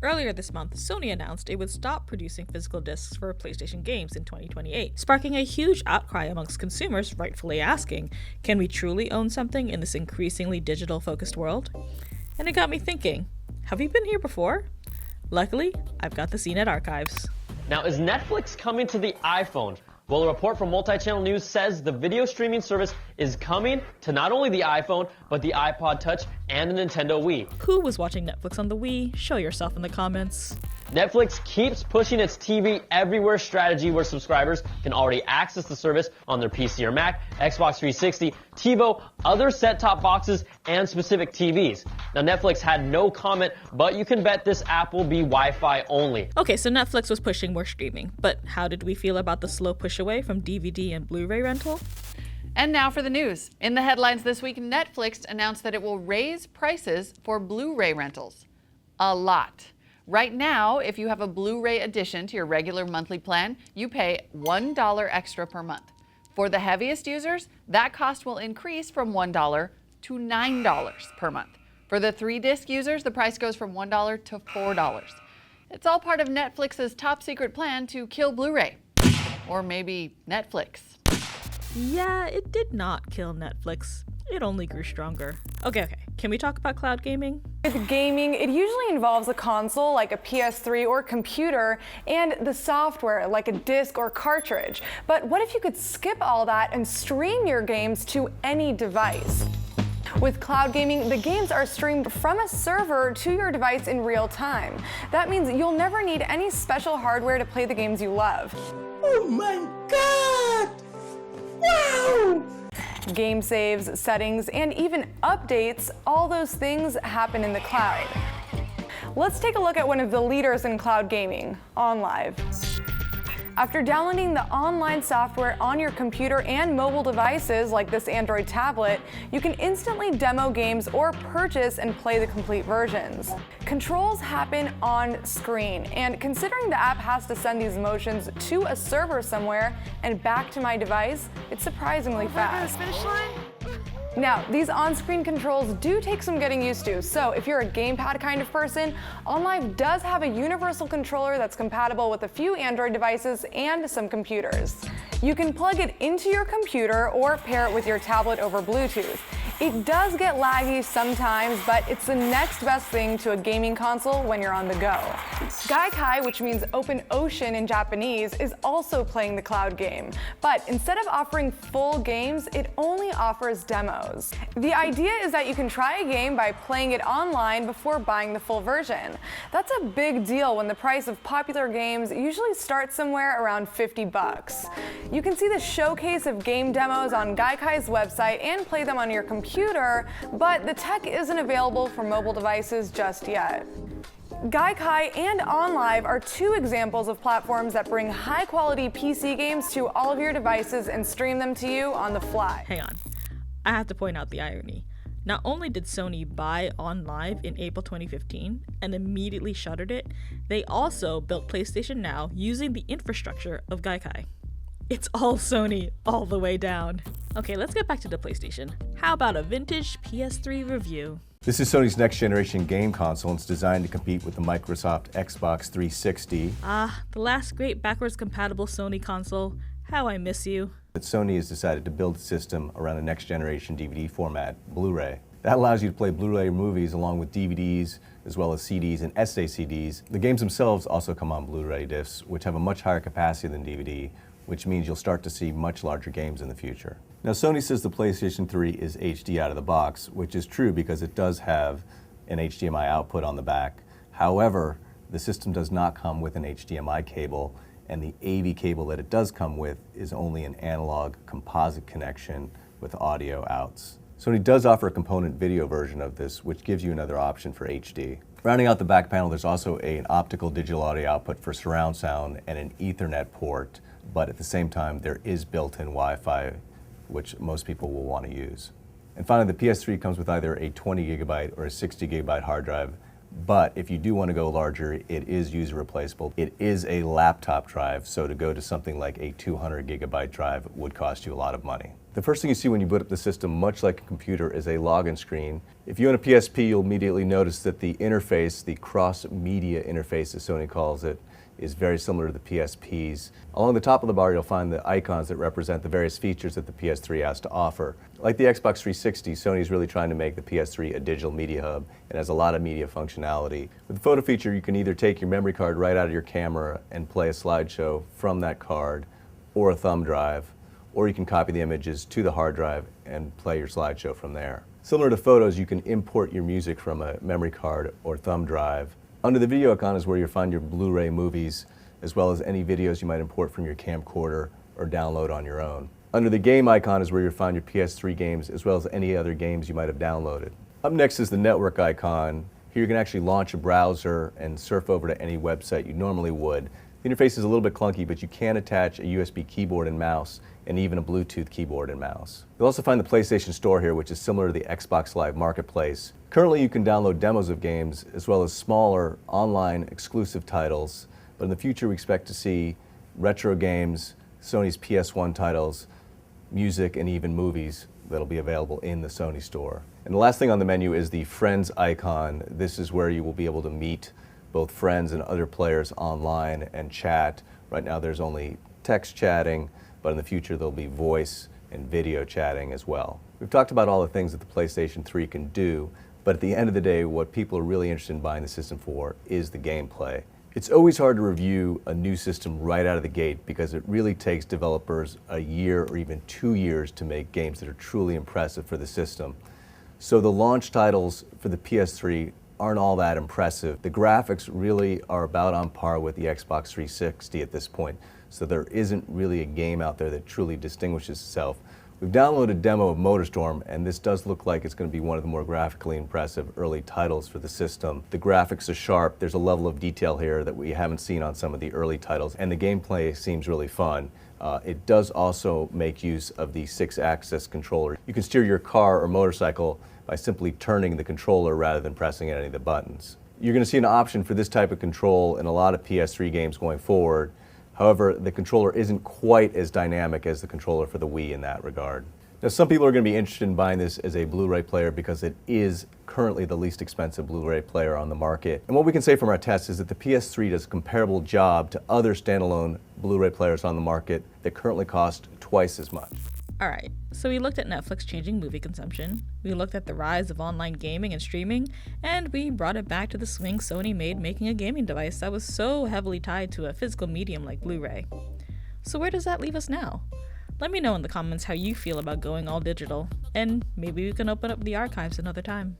Earlier this month, Sony announced it would stop producing physical discs for PlayStation games in 2028, sparking a huge outcry amongst consumers rightfully asking, can we truly own something in this increasingly digital-focused world? And it got me thinking, have we been here before? Luckily, I've got the CNET Archives. Now, is Netflix coming to the iPhone? Well, a report from Multi-Channel News says the video streaming service is coming to not only the iPhone, but the iPod Touch and the Nintendo Wii. Who was watching Netflix on the Wii? Show yourself in the comments. Netflix keeps pushing its TV everywhere strategy where subscribers can already access the service on their PC or Mac, Xbox 360, TiVo, other set-top boxes, and specific TVs. Now, Netflix had no comment, but you can bet this app will be Wi-Fi only. Okay, so Netflix was pushing more streaming, but how did we feel about the slow push away from DVD and Blu-ray rental? And now for the news. In the headlines this week, Netflix announced that it will raise prices for Blu-ray rentals. A lot. Right now, if you have a Blu-ray addition to your regular monthly plan, you pay $1 extra per month. For the heaviest users, that cost will increase from $1 to $9 per month. For the 3-disc users, the price goes from $1 to $4. It's all part of Netflix's top secret plan to kill Blu-ray. Or maybe Netflix. Yeah, it did not kill Netflix. It only grew stronger. Okay, can we talk about cloud gaming? With gaming, it usually involves a console like a PS3 or computer and the software like a disc or cartridge. But what if you could skip all that and stream your games to any device? With cloud gaming, the games are streamed from a server to your device in real time. That means you'll never need any special hardware to play the games you love. Oh my God! Wow! Game saves, settings, and even updates, all those things happen in the cloud. Let's take a look at one of the leaders in cloud gaming, OnLive. After downloading the online software on your computer and mobile devices like this Android tablet, you can instantly demo games or purchase and play the complete versions. Controls happen on screen, and considering the app has to send these motions to a server somewhere and back to my device, it's surprisingly fast. Now, these on-screen controls do take some getting used to, so if you're a gamepad kind of person, OnLive does have a universal controller that's compatible with a few Android devices and some computers. You can plug it into your computer or pair it with your tablet over Bluetooth. It does get laggy sometimes, but it's the next best thing to a gaming console when you're on the go. Gaikai, which means open ocean in Japanese, is also playing the cloud game. But instead of offering full games, it only offers demos. The idea is that you can try a game by playing it online before buying the full version. That's a big deal when the price of popular games usually starts somewhere around $50. You can see the showcase of game demos on Gaikai's website and play them on your computer, but the tech isn't available for mobile devices just yet. Gaikai and OnLive are two examples of platforms that bring high-quality PC games to all of your devices and stream them to you on the fly. Hang on. I have to point out the irony. Not only did Sony buy OnLive in April 2015 and immediately shuttered it, they also built PlayStation Now using the infrastructure of Gaikai. It's all Sony, all the way down. Okay, let's get back to the PlayStation. How about a vintage PS3 review? This is Sony's next generation game console, and it's designed to compete with the Microsoft Xbox 360. The last great backwards compatible Sony console. How I miss you. But Sony has decided to build a system around a next generation DVD format, Blu-ray. That allows you to play Blu-ray movies along with DVDs, as well as CDs and SACDs. The games themselves also come on Blu-ray discs, which have a much higher capacity than DVD, which means you'll start to see much larger games in the future. Now, Sony says the PlayStation 3 is HD out of the box, which is true because it does have an HDMI output on the back. However, the system does not come with an HDMI cable, and the AV cable that it does come with is only an analog composite connection with audio outs. Sony does offer a component video version of this, which gives you another option for HD. Rounding out the back panel, there's also an optical digital audio output for surround sound and an Ethernet port, but at the same time, there is built-in Wi-Fi, which most people will want to use. And finally, the PS3 comes with either a 20 gigabyte or a 60 gigabyte hard drive, but if you do want to go larger, it is user replaceable. It is a laptop drive, so to go to something like a 200 gigabyte drive would cost you a lot of money. The first thing you see when you boot up the system, much like a computer, is a login screen. If you own a PSP, you'll immediately notice that the interface, the cross-media interface as Sony calls it, is very similar to the PSP's. Along the top of the bar, you'll find the icons that represent the various features that the PS3 has to offer. Like the Xbox 360, Sony's really trying to make the PS3 a digital media hub and has a lot of media functionality. With the photo feature, you can either take your memory card right out of your camera and play a slideshow from that card, or a thumb drive, or you can copy the images to the hard drive and play your slideshow from there. Similar to photos, you can import your music from a memory card or thumb drive. Under the video icon is where you'll find your Blu-ray movies, as well as any videos you might import from your camcorder or download on your own. Under the game icon is where you'll find your PS3 games, as well as any other games you might have downloaded. Up next is the network icon. Here you can actually launch a browser and surf over to any website you normally would. The interface is a little bit clunky, but you can attach a USB keyboard and mouse, and even a Bluetooth keyboard and mouse. You'll also find the PlayStation Store here, which is similar to the Xbox Live Marketplace. Currently, you can download demos of games, as well as smaller online exclusive titles, but in the future we expect to see retro games, Sony's PS1 titles, music, and even movies that'll be available in the Sony Store. And the last thing on the menu is the Friends icon. This is where you will be able to meet both friends and other players online and chat. Right now there's only text chatting, but in the future there'll be voice and video chatting as well. We've talked about all the things that the PlayStation 3 can do, but at the end of the day, what people are really interested in buying the system for is the gameplay. It's always hard to review a new system right out of the gate because it really takes developers a year or even 2 years to make games that are truly impressive for the system. So the launch titles for the PS3 aren't all that impressive. The graphics really are about on par with the Xbox 360 at this point, so there isn't really a game out there that truly distinguishes itself. We've downloaded a demo of MotorStorm, and this does look like it's going to be one of the more graphically impressive early titles for the system. The graphics are sharp, there's a level of detail here that we haven't seen on some of the early titles, and the gameplay seems really fun. It does also make use of the 6-axis controller. You can steer your car or motorcycle by simply turning the controller rather than pressing any of the buttons. You're going to see an option for this type of control in a lot of PS3 games going forward. However, the controller isn't quite as dynamic as the controller for the Wii in that regard. Now, some people are going to be interested in buying this as a Blu-ray player because it is currently the least expensive Blu-ray player on the market. And what we can say from our tests is that the PS3 does a comparable job to other standalone Blu-ray players on the market that currently cost twice as much. Alright, so we looked at Netflix changing movie consumption, we looked at the rise of online gaming and streaming, and we brought it back to the swing Sony made making a gaming device that was so heavily tied to a physical medium like Blu-ray. So where does that leave us now? Let me know in the comments how you feel about going all digital, and maybe we can open up the archives another time.